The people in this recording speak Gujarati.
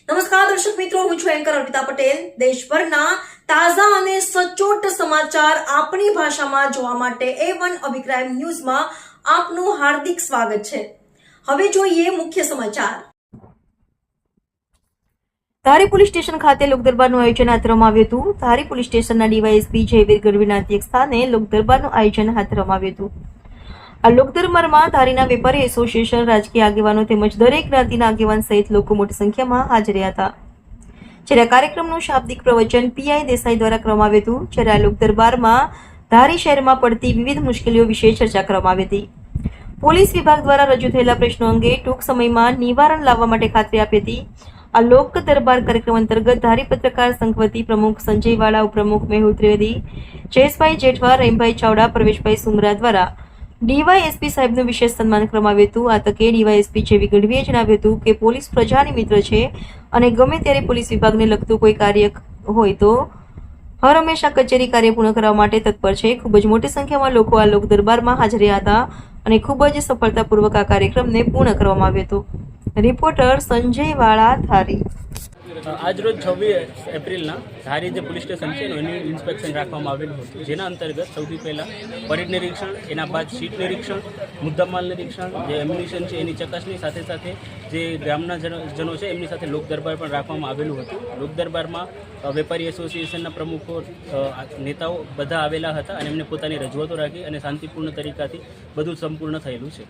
નમસ્કાર દર્શક મિત્રો, હું છું એન્કર અર્પિતા પટેલ। દેશભરના તાજા અને સચોટ સમાચાર આપણી ભાષામાં જોવા માટે A1 અભિપ્રાય ન્યૂઝમાં આપનું હાર્દિક સ્વાગત છે। હવે જોઈએ મુખ્ય સમાચાર। ધારી પોલીસ સ્ટેશન ખાતે લોકદરબારનું આયોજન હાથ ધરવામાં આવ્યું હતું। ધારી પોલીસ સ્ટેશનના ડીવાયએસપી જયવીર ગઢવીના અધ્યક્ષસ્થાને લોકદરબારનું આયોજન હાથ ધરવામાં આવ્યું હતું। આ લોકદરબારમાં ધારીના વેપારી એસોસિએશન, રાજકીય આગેવાનો તેમજ દરેક જ્ઞાતિના આગેવાન સહિત લોકો મોટી સંખ્યામાં હાજર રહ્યા હતા। જ્યારે આ કાર્યક્રમનું શાબ્દિક પ્રવચન પીઆઈ દેસાઈ દ્વારા કરવામાં આવ્યું હતું। જ્યારે આ લોકદરબારમાં ધારી શહેરમાં પડતી વિવિધ મુશ્કેલીઓ વિશે ચર્ચા કરવામાં આવી હતી। પોલીસ વિભાગ દ્વારા રજૂ થયેલા પ્રશ્નો અંગે ટૂંક સમયમાં નિવારણ લાવવા માટે ખાતરી આપી હતી। આ લોક દરબાર કાર્યક્રમ અંતર્ગત ધારી પત્રકાર સંઘ વતી પ્રમુખ સંજય વાળા, ઉપપ્રમુખ મેહુલ ત્રિવેદી, જયેશભાઈ જેઠવા, રહીમભાઈ ચાવડા, પ્રવેશભાઈ સુમરા દ્વારા ડીવાયએસપી સાહેબનું વિશેષ સન્માન કરવામાં આવ્યું હતું। આ તકે ડીવાયએસપી જેવી ગઢવીએ જણાવ્યું હતું કે પોલીસ પ્રજાની મિત્ર છે અને ગમે ત્યારે પોલીસ વિભાગને લગતું કોઈ કાર્ય હોય તો હર હંમેશા કચેરી કાર્ય પૂર્ણ કરવા માટે તત્પર છે। ખૂબ જ મોટી સંખ્યામાં લોકો આ લોક દરબારમાં હાજર રહ્યા હતા અને ખૂબ જ સફળતાપૂર્વક આ કાર્યક્રમને પૂર્ણ કરવામાં આવ્યો હતો। રિપોર્ટર સંજય વાળા, ધારી। આજરોજ 26 એપ્રિલના ધારી જે પોલીસ સ્ટેશન છે એનું ઇન્સ્પેક્શન રાખવામાં આવેલું હતું, જેના અંતર્ગત સૌથી પહેલાં પરેડ નિરીક્ષણ, એના બાદ શીટ નિરીક્ષણ, મુદ્દામાલ નિરીક્ષણ, જે એમ્યુનિશન છે એની ચકાસણી, સાથે સાથે જે ગામના જનો છે એમની સાથે લોક દરબાર પણ રાખવામાં આવેલું હતું। લોક દરબારમાં વેપારી એસોસિએશનના પ્રમુખો, નેતાઓ બધા આવેલા હતા અને એમને પોતાની રજૂઆતો રાખી અને શાંતિપૂર્ણ તરીકાથી બધું સંપૂર્ણ થયેલું છે।